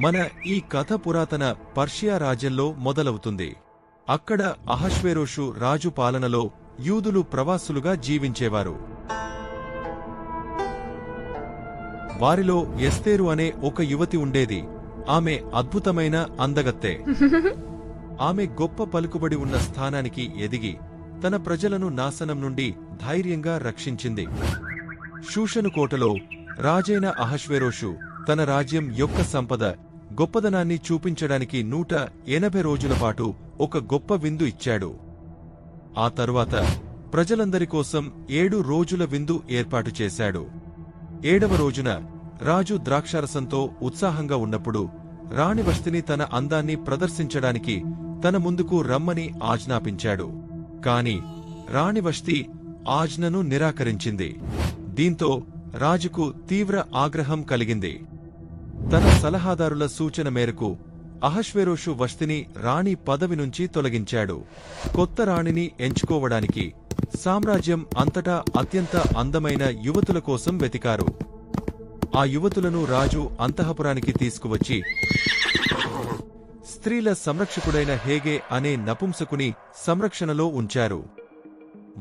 మన ఈ కథ పురాతన పర్షియా రాజ్యంలో మొదలవుతుంది. అక్కడ అహష్వేరోషు రాజు పాలనలో యూదులు ప్రవాసులుగా జీవించేవారు. వారిలో ఎస్తేరు అనే ఒక యువతి ఉండేది. ఆమె అద్భుతమైన అందగత్తె. ఆమె గొప్ప పలుకుబడి ఉన్న స్థానానికి ఎదిగి తన ప్రజలను నాశనం నుండి ధైర్యంగా రక్షించింది. షూషను కోటలో రాజైన అహష్వేరోషు తన రాజ్యం యొక్క సంపద, గొప్పదనాన్ని చూపించడానికి 180 రోజుల పాటు ఒక గొప్ప విందు ఇచ్చాడు. ఆ తరువాత ప్రజలందరి కోసం 7 రోజుల విందు ఏర్పాటు చేశాడు. 7వ రోజున రాజు ద్రాక్షారసంతో ఉత్సాహంగా ఉన్నప్పుడు రాణి వష్తిని తన అందాన్ని ప్రదర్శించడానికి తన ముందుకు రమ్మని ఆజ్ఞాపించాడు. కాని రాణి వష్తి ఆజ్ఞను నిరాకరించింది. దీంతో రాజుకు తీవ్ర ఆగ్రహం కలిగింది. తన సలహాదారుల సూచన మేరకు అహష్వేరోషు వష్తిని రాణి పదవి నుంచి తొలగించాడు. కొత్త రాణిని ఎంచుకోవడానికి సామ్రాజ్యం అంతటా అత్యంత అందమైన యువతుల కోసం వెతికారు. ఆ యువతులను రాజు అంతఃపురానికి తీసుకువచ్చి స్త్రీల సంరక్షకుడైన హేగే అనే నపుంసకుని సంరక్షణలో ఉంచారు.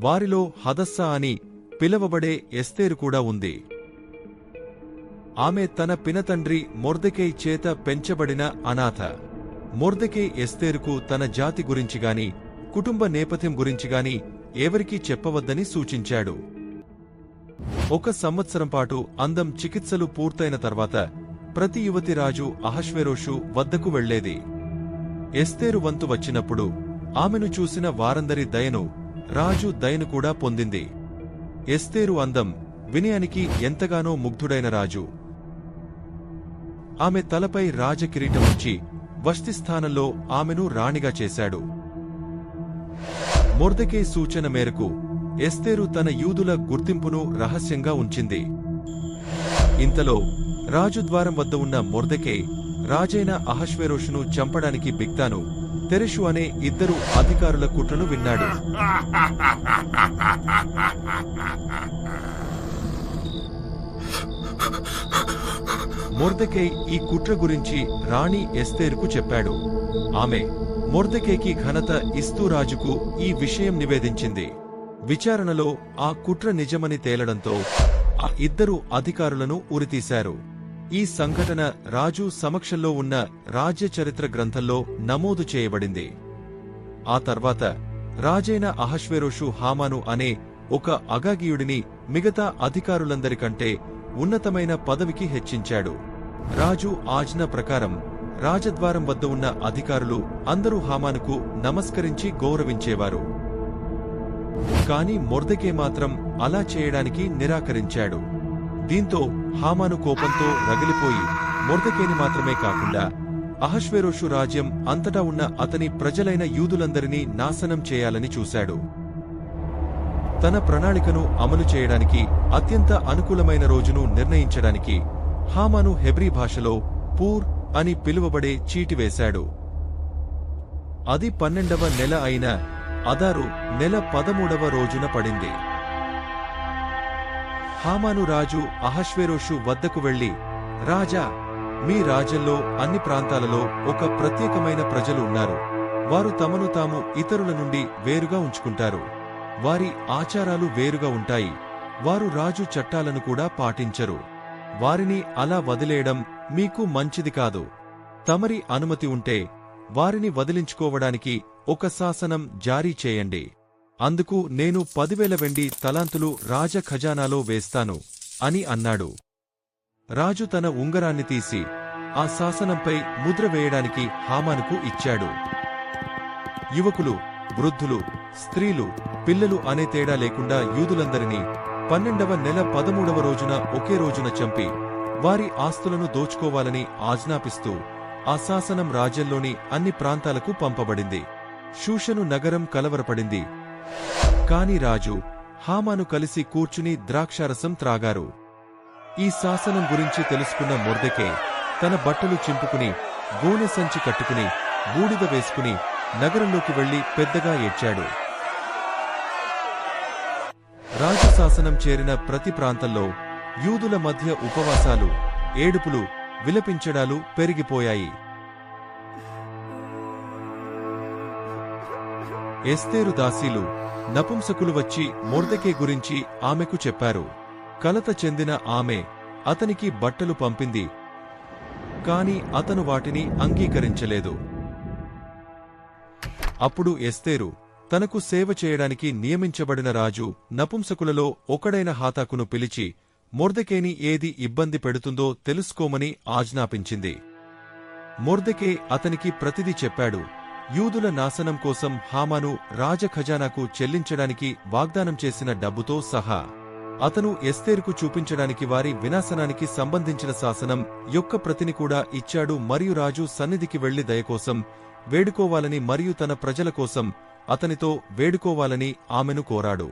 వారిలో హదస్సా అని పిలవబడే ఎస్తేరు కూడా ఉంది. ఆమె తన పినతండ్రి మొర్దెకై చేత పెంచబడిన అనాథ. మొర్దెకై ఎస్తేరుకు తన జాతి గురించిగాని కుటుంబ నేపథ్యం గురించిగాని ఎవరికీ చెప్పవద్దని సూచించాడు. 1 సంవత్సరం పాటు అందం చికిత్సలు పూర్తయిన తర్వాత ప్రతి యువతి రాజు అహష్వేరోషు వద్దకు వెళ్లేది. ఎస్తేరు వంతు వచ్చినప్పుడు ఆమెను చూసిన వారందరి దయను, రాజు దయను కూడా పొందింది. ఎస్తేరు అందం, వినయానికి ఎంతగానో ముగ్ధుడైన రాజు ఆమె తలపై రాజకిరీటముంచి వష్తి స్థానంలో ఆమెను రాణిగా చేశాడు. మొర్దెకై సూచన మేరకు ఎస్తేరు తన యూదుల గుర్తింపును రహస్యంగా ఉంచింది. ఇంతలో రాజుద్వారం వద్ద ఉన్న మొర్దెకై రాజైన అహష్వేరోషును చంపడానికి బిగ్తాను, తెరెషు అనే 2 అధికారుల కుట్రను విన్నాడు. మొర్దెకై ఈ కుట్ర గురించి రాణి ఎస్తేరుకు చెప్పాడు. ఆమె మొర్దెకైకి ఘనత ఇస్తూ రాజుకు ఈ విషయం నివేదించింది. విచారణలో ఆ కుట్ర నిజమని తేలడంతో ఆ 2 అధికారులను ఉరితీశారు. ఈ సంఘటన రాజు సమక్షంలో ఉన్న రాజ్య చరిత్ర గ్రంథంలో నమోదు చేయబడింది. ఆ తర్వాత రాజైన అహష్వేరోషు హామాను అనే ఒక అగాగీయుడిని మిగతా అధికారులందరికంటే ఉన్నతమైన పదవికి హెచ్చించాడు. రాజు ఆజ్ఞ ప్రకారం రాజద్వారం వద్ద ఉన్న అధికారులు అందరూ హామానుకు నమస్కరించి గౌరవించేవారు. కాని మొర్దెకై మాత్రం అలా చేయడానికి నిరాకరించాడు. దీంతో హామాను కోపంతో రగిలిపోయి మొర్దెకైని మాత్రమే కాకుండా అహష్వేరోషు రాజ్యం అంతటా ఉన్న అతని ప్రజలైన యూదులందరినీ నాశనం చేయాలని చూశాడు. తన ప్రణాళికను అమలు చేయడానికి అత్యంత అనుకూలమైన రోజును నిర్ణయించడానికి హామాను హెబ్రీ భాషలో పూర్ అని పిలువబడే చీటి వేశాడు. అది 12వ నెల అయిన అదారు నెల 13వ రోజున పడింది. హామాను రాజు అహష్వేరోషు వద్దకు వెళ్లి, రాజా, మీ రాజ్యంలో అన్ని ప్రాంతాలలో ఒక ప్రత్యేకమైన ప్రజలు ఉన్నారు. వారు తమను తాము ఇతరుల నుండి వేరుగా ఉంచుకుంటారు. వారి ఆచారాలు వేరుగా ఉంటాయి. వారు రాజు చట్టాలను కూడా పాటించరు. వారిని అలా వదిలేయడం మీకు మంచిది కాదు. తమరి అనుమతి ఉంటే వారిని వదిలించుకోవడానికి ఒక శాసనం జారీ చేయండి. అందుకు నేను 10,000 వెండి తలాంతులు రాజ ఖజానాలో వేస్తాను అని అన్నాడు. రాజు తన ఉంగరాన్ని తీసి ఆ శాసనంపై ముద్ర వేయడానికి హామానుకు ఇచ్చాడు. యువకులు, వృద్ధులు, స్త్రీలు, పిల్లలు అనే తేడా లేకుండా యూదులందరినీ 12వ నెల 13వ రోజున ఒకే రోజున చంపి వారి ఆస్తులను దోచుకోవాలని ఆజ్ఞాపిస్తూ ఆ శాసనం రాజ్యంలోని అన్ని ప్రాంతాలకు పంపబడింది. షూషను నగరం కలవరపడింది. కాని రాజు, హామాను కలిసి కూర్చుని ద్రాక్షారసం త్రాగారు. ఈ శాసనం గురించి తెలుసుకున్న మొర్దెకై తన బట్టలు చింపుకుని, గోనె సంచి కట్టుకుని, బూడిద వేసుకుని నగరంలోకి వెళ్లి పెద్దగా ఏడ్చాడు. రాజశాసనం చేరిన ప్రతి ప్రాంతంలో యూదుల మధ్య ఉపవాసాలు, ఏడుపులు, విలపించడాలు పెరిగిపోయాయి. ఎస్తేరు దాసీలు, నపుంసకులు వచ్చి మొర్దెకై గురించి ఆమెకు చెప్పారు. కలత చెందిన ఆమె అతనికి బట్టలు పంపింది, కాని అతను వాటిని అంగీకరించలేదు. అప్పుడు ఎస్తేరు తనకు సేవ చేయడానికి నియమించబడిన రాజు నపుంసకులలో ఒకడైన హాతాకును పిలిచి మొర్దెకైని ఏది ఇబ్బంది పెడుతుందో తెలుసుకోమని ఆజ్ఞాపించింది. మొర్దెకై అతనికి ప్రతిదీ చెప్పాడు. యూదుల నాశనం కోసం హామాను రాజఖజానాకు చెల్లించడానికి వాగ్దానం చేసిన డబ్బుతో సహా అతను ఎస్తేరుకు చూపించడానికి వారి వినాశనానికి సంబంధించిన శాసనం యొక్క ప్రతిని కూడా ఇచ్చాడు. మరియు రాజు సన్నిధికి వెళ్లి దయకోసం వేడుకోవాలని మరియు తన ప్రజల కోసం అతనితో వేడుకోవాలని ఆమెను కోరాడు.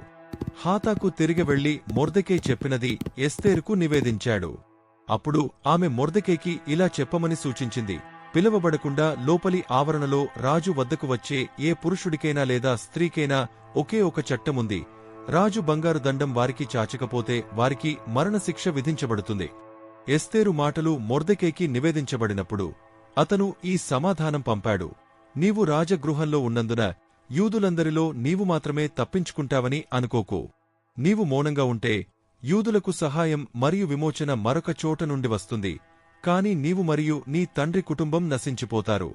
హాతాకు తిరిగి వెళ్లి మొర్దెకై చెప్పినది ఎస్తేరుకు నివేదించాడు. అప్పుడు ఆమె మొర్దెకైకి ఇలా చెప్పమని సూచించింది: పిలవబడకుండా లోపలి ఆవరణలో రాజు వద్దకు వచ్చే ఏ పురుషుడికైనా లేదా స్త్రీకైనా ఒకే ఒక చట్టముంది. రాజు బంగారు దండం వారికి చాచకపోతే వారికి మరణశిక్ష విధించబడుతుంది. ఎస్తేరు మాటలు మొర్దెకైకి నివేదించబడినప్పుడు అతను ఈ సమాధానం పంపాడు: నీవు రాజగృహంలో ఉన్నందున యూదులందరిలో నీవు మాత్రమే తప్పించుకుంటావని అనుకోకు. నీవు మౌనంగా ఉంటే యూదులకు సహాయం మరియు విమోచన మరొక చోట నుండి వస్తుంది, కాని నీవు మరియు నీ తండ్రి కుటుంబం నశించిపోతారు.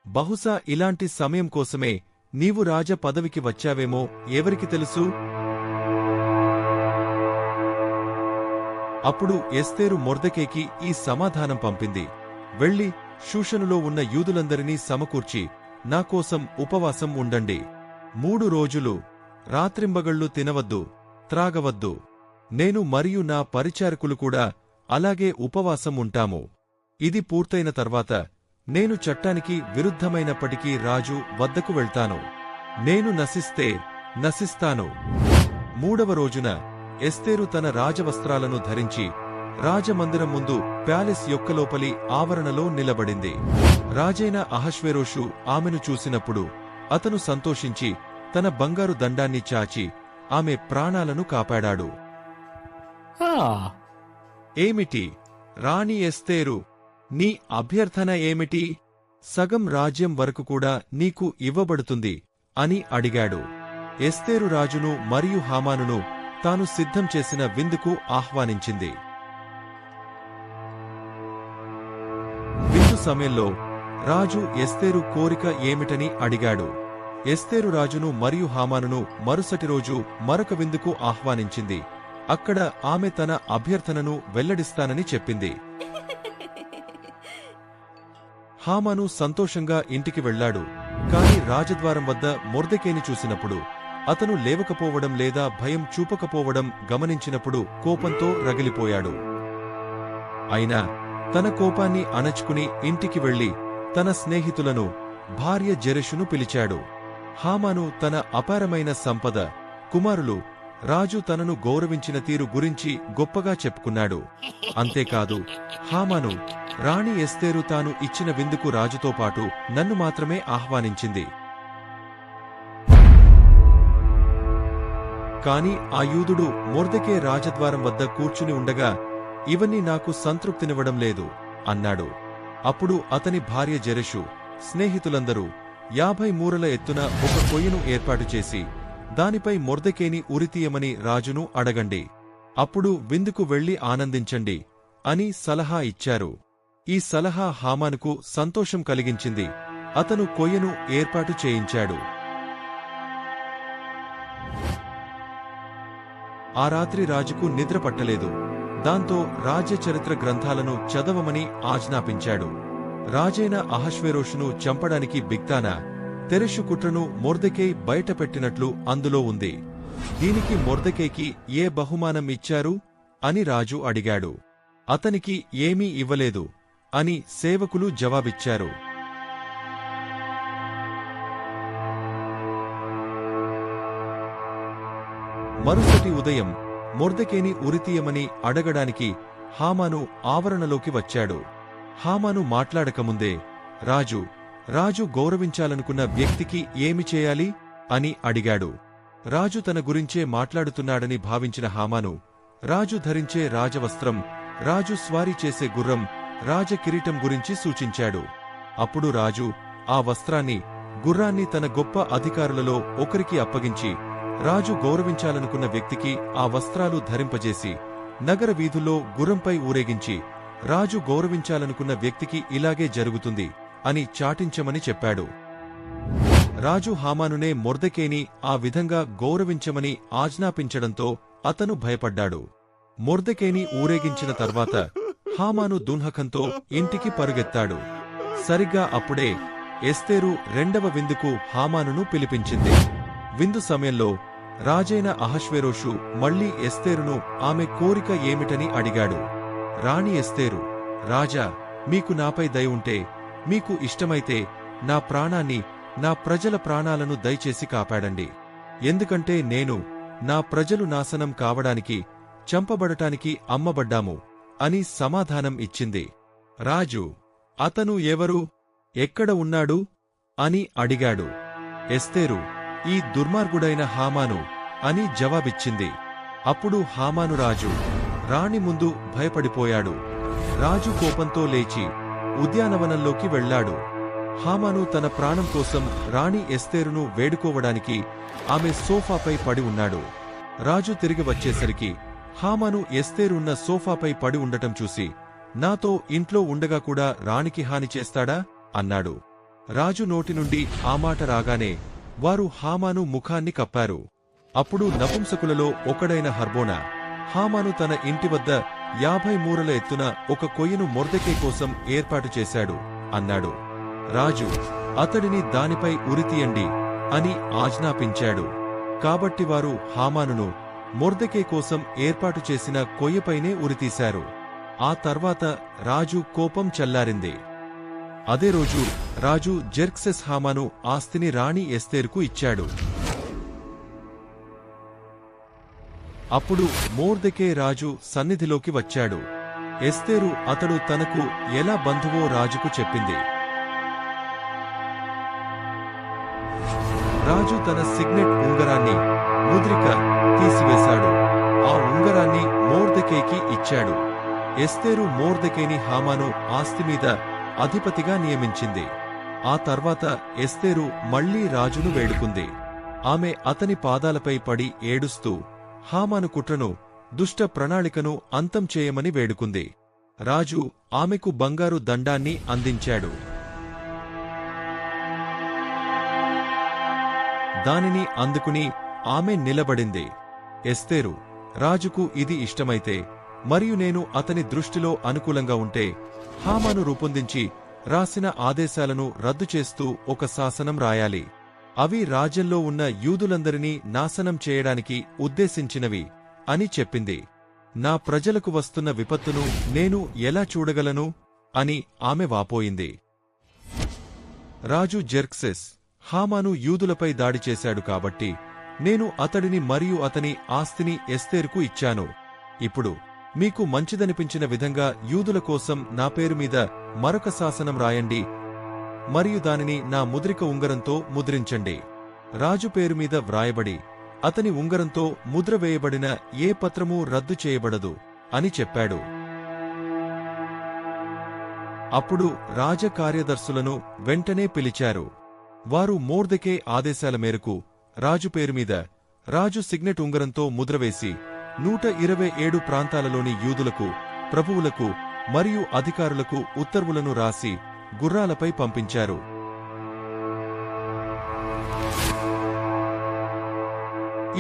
బహుశా ఇలాంటి సమయం కోసమే నీవు రాజ పదవికి వచ్చావేమో, ఎవరికి తెలుసు? అప్పుడు ఎస్తేరు మొర్దెకైకి ఈ సమాధానం పంపింది: వెళ్ళి షూషనులో ఉన్న యూదులందరినీ సమకూర్చి నాకోసం ఉపవాసం ఉండండి. 3 రోజులు రాత్రింబగళ్ళు తినవద్దు, త్రాగవద్దు. నేను మరియు నా పరిచారకులు కూడా అలాగే ఉపవాసం ఉంటాము. ఇది పూర్తయిన తర్వాత నేను చట్టానికి విరుద్ధమైనప్పటికీ రాజు వద్దకు వెళ్తాను. నేను నశిస్తే నశిస్తాను. 3వ రోజున ఎస్తేరు తన రాజవస్త్రాలను ధరించి రాజమందిరం ముందు ప్యాలెస్ యొక్క లోపలి ఆవరణలో నిలబడింది. రాజైన అహష్వేరోషు ఆమెను చూసినప్పుడు అతను సంతోషించి తన బంగారు దండాన్ని చాచి ఆమె ప్రాణాలను కాపాడాడు. ఏమిటి రాణి ఎస్తేరు, నీ అభ్యర్థన ఏమిటి? సగం రాజ్యం వరకు కూడా నీకు ఇవ్వబడుతుంది అని అడిగాడు. ఎస్తేరు రాజును మరియు హామానును తాను సిద్ధం చేసిన విందుకు ఆహ్వానించింది. విందు సమయంలో రాజు ఎస్తేరు కోరిక ఏమిటని అడిగాడు. ఎస్తేరు రాజును మరియు హామానును మరుసటి రోజు మరొక విందుకు ఆహ్వానించింది. అక్కడ ఆమె తన అభ్యర్థనను వెల్లడిస్తానని చెప్పింది. హామాను సంతోషంగా ఇంటికి వెళ్లాడు. కాని రాజద్వారం వద్ద మొర్దెకైని చూసినప్పుడు, అతను లేవకపోవడం లేదా భయం చూపకపోవడం గమనించినప్పుడు కోపంతో రగిలిపోయాడు. అయినా తన కోపాన్ని అణచుకుని ఇంటికి వెళ్లి తన స్నేహితులను, భార్య జెరెషును పిలిచాడు. హామాను తన అపారమైన సంపద, కుమారులు, రాజు తనను గౌరవించిన తీరు గురించి గొప్పగా చెప్పుకున్నాడు. అంతేకాదు, హామాను రాణి ఎస్తేరు తాను ఇచ్చిన విందుకు రాజుతో పాటు నన్ను మాత్రమే ఆహ్వానించింది. కాని ఆ యూదుడు మొర్దెకై రాజద్వారం వద్ద కూర్చుని ఉండగా ఇవన్నీ నాకు సంతృప్తినివ్వడం లేదు అన్నాడు. అప్పుడు అతని భార్య జెరెషు, స్నేహితులందరూ 50 మూరల ఎత్తున ఒక కొయ్యను ఏర్పాటు చేసి దానిపై మొర్దెకైని ఉరితీయమని రాజును అడగండి. అప్పుడు విందుకు వెళ్లి ఆనందించండి అని సలహా ఇచ్చారు. ఈ సలహా హామానుకు సంతోషం కలిగించింది. అతను కొయ్యను ఏర్పాటు చేయించాడు. ఆ రాత్రి రాజుకు నిద్ర పట్టలేదు. దాంతో రాజ్య చరిత్ర గ్రంథాలను చదవమని ఆజ్ఞాపించాడు. రాజైన అహష్వేరోషును చంపడానికి బిగ్తానా, తెరెషు కుట్రను మొర్దెకై బయటపెట్టినట్లు అందులో ఉంది. దీనికి మొర్దెకైకి ఏ బహుమానం ఇచ్చారు అని రాజు అడిగాడు. అతనికి ఏమీ ఇవ్వలేదు అని సేవకులు జవాబిచ్చారు. మరుసటి ఉదయం మొర్దెకైని ఉరితీయమని అడగడానికి హామాను ఆవరణలోకి వచ్చాడు. హామాను మాట్లాడకముందే రాజు గౌరవించాలనుకున్న వ్యక్తికి ఏమి చేయాలి అని అడిగాడు. రాజు తన గురించే మాట్లాడుతున్నాడని భావించిన హామాను రాజు ధరించే రాజవస్త్రం, రాజు స్వారీ చేసే గుర్రం, రాజకిరీటం గురించి సూచించాడు. అప్పుడు రాజు ఆ వస్త్రాన్ని, గుర్రాన్ని తన గొప్ప అధికారులలో ఒకరికి అప్పగించి, రాజు గౌరవించాలనుకున్న వ్యక్తికి ఆ వస్త్రాలు ధరింపజేసి, నగర వీధుల్లో గుర్రంపై ఊరేగించి, రాజు గౌరవించాలనుకున్న వ్యక్తికి ఇలాగే జరుగుతుంది అని చాటించమని చెప్పాడు. రాజు హామానునే మొర్దెకైని ఆ విధంగా గౌరవించమని ఆజ్ఞాపించడంతో అతను భయపడ్డాడు. మొర్దెకైని ఊరేగించిన తర్వాత హామాను దున్హకంతో ఇంటికి పరుగెత్తాడు. సరిగ్గా అప్పుడే ఎస్తేరు రెండవ విందుకు హామానును పిలిపించింది. విందు సమయంలో రాజైన అహష్వేరోషు మళ్లీ ఎస్తేరును ఆమె కోరిక ఏమిటని అడిగాడు. రాణి ఎస్తేరు, రాజా, మీకు నాపై దయ ఉంటే, మీకు ఇష్టమైతే నా ప్రాణాన్ని, నా ప్రజల ప్రాణాలను దయచేసి కాపాడండి. ఎందుకంటే నేను, నా ప్రజలు నాశనం కావడానికి, చంపబడటానికి అమ్మబడ్డాము అని సమాధానం ఇచ్చింది. రాజు, అతను ఎవరు, ఎక్కడ ఉన్నాడు అని అడిగాడు. ఎస్తేరు, ఈ దుర్మార్గుడైన హామాను అని జవాబిచ్చింది. అప్పుడు హామాను రాజు, రాణి ముందు భయపడిపోయాడు. రాజు కోపంతో లేచి ఉద్యానవనంలోకి వెళ్లాడు. హామాను తన ప్రాణం కోసం రాణి ఎస్తేరును వేడుకోవడానికి ఆమె సోఫాపై పడి ఉన్నాడు. రాజు తిరిగి వచ్చేసరికి హామాను ఎస్తేరున్న సోఫాపై పడి ఉండటం చూసి, నాతో ఇంట్లో ఉండగా కూడా రాణికి హాని చేస్తాడా అన్నాడు. రాజు నోటి నుండి ఆ మాట రాగానే వారు హామాను ముఖాన్ని కప్పారు. అప్పుడు నపుంసకులలో ఒకడైన హర్బోనా, హామాను తన ఇంటి వద్ద 50 మూరల ఎత్తున ఒక కొయ్యను మొర్దెకై కోసం ఏర్పాటు చేశాడు అన్నాడు. రాజు, అతడిని దానిపై ఉరితీయండి అని ఆజ్ఞాపించాడు. కాబట్టి వారు హామానును మొర్దెకై కోసం ఏర్పాటు చేసిన కొయ్యపైనే ఉరితీశారు. ఆ తర్వాత రాజు కోపం చల్లారింది. అదే రోజు రాజు జెర్క్సెస్ హామాను ఆస్తిని రాణి ఎస్తేరుకు ఇచ్చాడు. అప్పుడు మొర్దెకై రాజు సన్నిధిలోకి వచ్చాడు. ఎస్తేరు అతడు తనకు ఎలా బంధువో రాజుకు చెప్పింది. రాజు తన సిగ్నెట్ ఉంగరాన్ని, ముద్రిక తీసివేశాడు. ఆ ఉంగరాన్ని మొర్దెకైకి ఇచ్చాడు. ఎస్తేరు మొర్దెకైని హామాను ఆస్తిమీద అధిపతిగా నియమించింది. ఆ తర్వాత ఎస్తేరు మళ్లీ రాజును వేడుకుంది. ఆమె అతని పాదాలపై పడి ఏడుస్తూ హామాను కుట్రను, దుష్ట ప్రణాళికను అంతం చేయమని వేడుకుంది. రాజు ఆమెకు బంగారు దండాన్ని అందించాడు. దానిని అందుకుని ఆమె నిలబడింది. ఎస్తేరు, రాజుకు ఇది ఇష్టమైతే మరియు నేను అతని దృష్టిలో అనుకూలంగా ఉంటే, హామాను రూపొందించి రాసిన ఆదేశాలను రద్దు చేస్తూ ఒక శాసనం రాయాలి. అవి రాజ్యంలో ఉన్న యూదులందరినీ నాశనం చేయడానికి ఉద్దేశించినవి అని చెప్పింది. నా ప్రజలకు వస్తున్న విపత్తును నేను ఎలా చూడగలను అని ఆమె వాపోయింది. రాజు జెర్క్సెస్, హామాను యూదులపై దాడి చేశాడు కాబట్టి నేను అతడిని మరియు అతని ఆస్తిని ఎస్తేరుకు ఇచ్చాను. ఇప్పుడు మీకు మంచిదనిపించిన విధంగా యూదుల కోసం నా పేరు మీద మరొక శాసనం రాయండి మరియు దానిని నా ముద్రిక ఉంగరంతో ముద్రించండి. రాజు పేరు మీద వ్రాయబడి అతని ఉంగరంతో ముద్ర వేయబడిన ఏ పత్రమూ రద్దు చేయబడదు అని చెప్పాడు. అప్పుడు రాజకార్యదర్శులను వెంటనే పిలిచారు. వారు మొర్దెకై ఆదేశాల మేరకు రాజు పేరు మీద రాజు సిగ్నెట్ ఉంగరంతో ముద్రవేసి 127 ప్రాంతాలలోని యూదులకు, ప్రభువులకు మరియు అధికారులకు ఉత్తర్వులను రాసి గుర్రాలపై పంపించారు.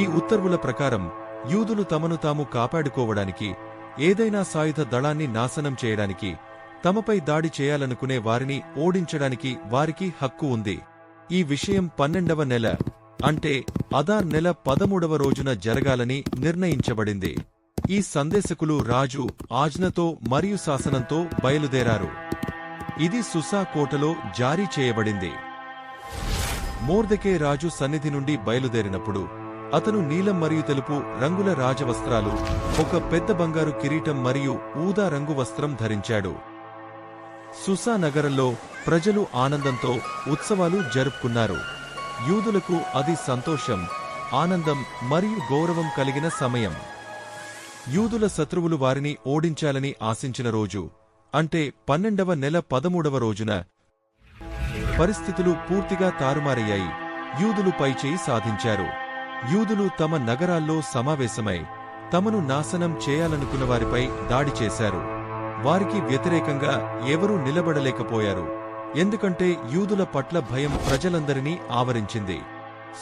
ఈ ఉత్తర్వుల ప్రకారం యూదులు తమను తాము కాపాడుకోవడానికి, ఏదైనా సాయుధ దళాన్ని నాశనం చేయడానికి, తమపై దాడి చేయాలనుకునే వారిని ఓడించడానికి వారికి హక్కు ఉంది. ఈ విషయం 12వ నెల, అంటే అదార్ నెల 13వ రోజున జరగాలని నిర్ణయించబడింది. ఈ సందేశకులు రాజు ఆజ్ఞతో మరియు శాసనంతో బయలుదేరారు. ఇది సుసా కోటలో జారీ చేయబడింది. మొర్దెకై రాజు సన్నిధి నుండి బయలుదేరినప్పుడు అతను నీలం మరియు తెలుపు రంగుల రాజవస్త్రాలు, ఒక పెద్ద బంగారు కిరీటం మరియు ఊదా రంగు వస్త్రం ధరించాడు. సుసా నగరంలో ప్రజలు ఆనందంతో ఉత్సవాలు జరుపుకున్నారు. యూదులకు అది సంతోషం, ఆనందం మరియు గౌరవం కలిగిన సమయం. యూదుల శత్రువులు వారిని ఓడించాలని ఆశించిన రోజు అంటే 12వ నెల 13వ రోజున పరిస్థితులు పూర్తిగా తారుమారయ్యాయి. యూదులు పైచేయి సాధించారు. యూదులు తమ నగరాల్లో సమావేశమై తమను నాశనం చేయాలనుకున్న వారిపై దాడి చేశారు. వారికి వ్యతిరేకంగా ఎవరూ నిలబడలేకపోయారు. ఎందుకంటే యూదుల పట్ల భయం ప్రజలందరినీ ఆవరించింది.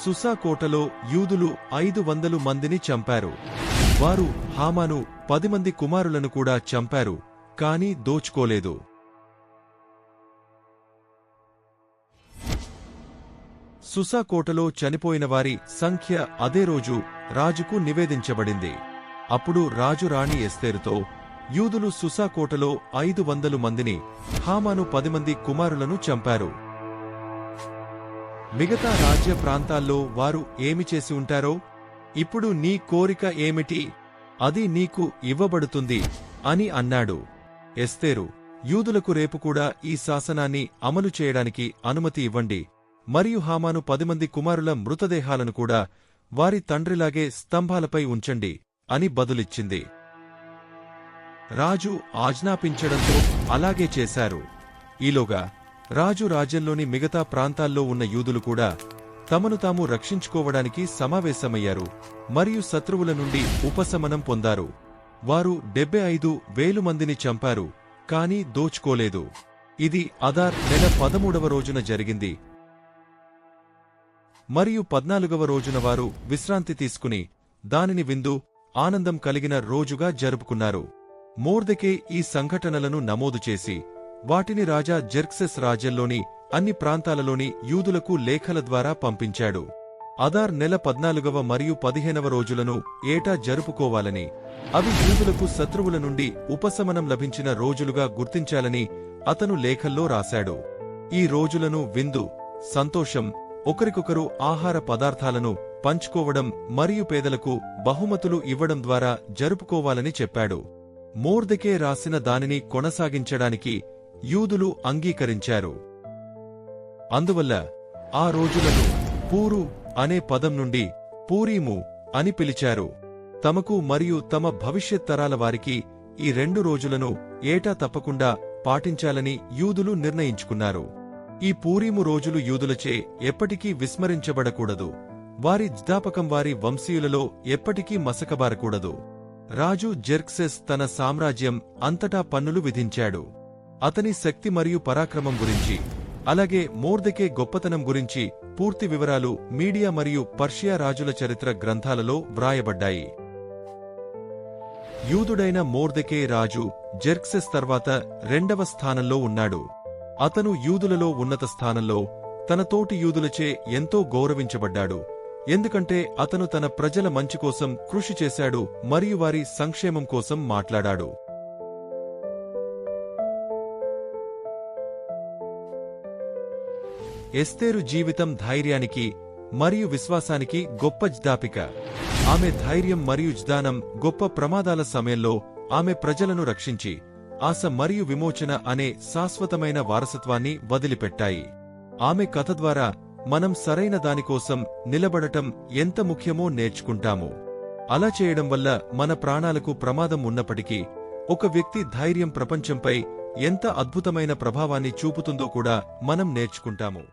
సుసా కోటలో యూదులు 500 మందిని చంపారు. వారు హామాను 10 మంది కుమారులను కూడా చంపారు, కాని దోచుకోలేదు. సుసా కోటలో చనిపోయిన వారి సంఖ్య అదే రోజు రాజుకు నివేదించబడింది. అప్పుడు రాజు రాణి ఎస్తేరుతో, యూదులు సుసా కోటలో 500 మందిని, హామాను 10 మంది కుమారులను చంపారు. మిగతా రాజ్య ప్రాంతాల్లో వారు ఏమి చేసి ఉంటారో? ఇప్పుడు నీ కోరిక ఏమిటి? అది నీకు ఇవ్వబడుతుంది అని అన్నాడు. ఎస్తేరు, యూదులకు రేపు కూడా ఈ శాసనాన్ని అమలు చేయడానికి అనుమతి ఇవ్వండి, మరియు హామాను 10 మంది కుమారుల మృతదేహాలను కూడా వారి తండ్రిలాగే స్తంభాలపై ఉంచండి అని బదులిచ్చింది. రాజు ఆజ్ఞాపించడంతో అలాగే చేశారు. ఈలోగా రాజు రాజ్యంలోని మిగతా ప్రాంతాల్లో ఉన్న యూదులు కూడా తమను తాము రక్షించుకోవడానికి సమావేశమయ్యారు మరియు శత్రువుల నుండి ఉపశమనం పొందారు. వారు 75,000 మందిని చంపారు, కాని దోచుకోలేదు. ఇది అదార్ నెల 13వ రోజున జరిగింది. మరియు 14వ రోజున వారు విశ్రాంతి తీసుకుని దానిని విందు, ఆనందం కలిగిన రోజుగా జరుపుకున్నారు. మొర్దెకై ఈ సంఘటనలను నమోదు చేసి వాటిని రాజా జెర్క్సెస్ రాజ్యంలోని అన్ని ప్రాంతాలలోని యూదులకు లేఖల ద్వారా పంపించాడు. అదార్ నెల 14వ మరియు 15వ రోజులను ఏటా జరుపుకోవాలని, అవి యూదులకు శత్రువుల నుండి ఉపశమనం లభించిన రోజులుగా గుర్తించాలని అతను లేఖల్లో రాశాడు. ఈ రోజులను విందు, సంతోషం, ఒకరికొకరు ఆహార పదార్థాలను పంచుకోవడం మరియు పేదలకు బహుమతులు ఇవ్వడం ద్వారా జరుపుకోవాలని చెప్పాడు. మొర్దెకై రాసిన దానిని కొనసాగించడానికి యూదులు అంగీకరించారు. అందువల్ల ఆ రోజులను పూరు అనే పదం నుండి పూరీము అని పిలిచారు. తమకు మరియు తమ భవిష్యత్ తరాల వారికి ఈ 2 రోజులను ఏటా తప్పకుండా పాటించాలని యూదులు నిర్ణయించుకున్నారు. ఈ పూరీము రోజులు యూదులచే ఎప్పటికీ విస్మరించబడకూడదు. వారి జ్ఞాపకం వారి వంశీయులలో ఎప్పటికీ మసకబారకూడదు. రాజు జెర్క్సెస్ తన సామ్రాజ్యం అంతటా పన్నులు విధించాడు. అతని శక్తి మరియు పరాక్రమం గురించి, అలాగే మొర్దెకై గొప్పతనం గురించి పూర్తి వివరాలు మీడియా మరియు పర్షియా రాజుల చరిత్ర గ్రంథాలలో వ్రాయబడ్డాయి. యూదుడైన మొర్దెకై రాజు జెర్క్సెస్ తర్వాత 2వ స్థానంలో ఉన్నాడు. అతను యూదులలో ఉన్నత స్థానంలో తన తోటి యూదులచే ఎంతో గౌరవించబడ్డాడు, ఎందుకంటే అతను తన ప్రజల మంచి కోసం కృషి చేశాడు మరియు వారి సంక్షేమం కోసం మాట్లాడాడు. ఎస్తేరు జీవితం ధైర్యానికి మరియు విశ్వాసానికి గొప్ప జ్ఞాపిక. ఆమె ధైర్యం మరియు జ్ఞానం గొప్ప ప్రమాదాల సమయంలో ఆమె ప్రజలను రక్షించి ఆశ మరియు విమోచన అనే శాశ్వతమైన వారసత్వాన్ని వదిలిపెట్టాయి. ఆమె కథ ద్వారా మనం సరైన దానికోసం నిలబడటం ఎంత ముఖ్యమో నేర్చుకుంటాము. అలా చేయడం వల్ల మన ప్రాణాలకు ప్రమాదం ఉన్నప్పటికీ ఒక వ్యక్తి ధైర్యం ప్రపంచంపై ఎంత అద్భుతమైన ప్రభావాన్ని చూపుతుందో కూడా మనం నేర్చుకుంటాము.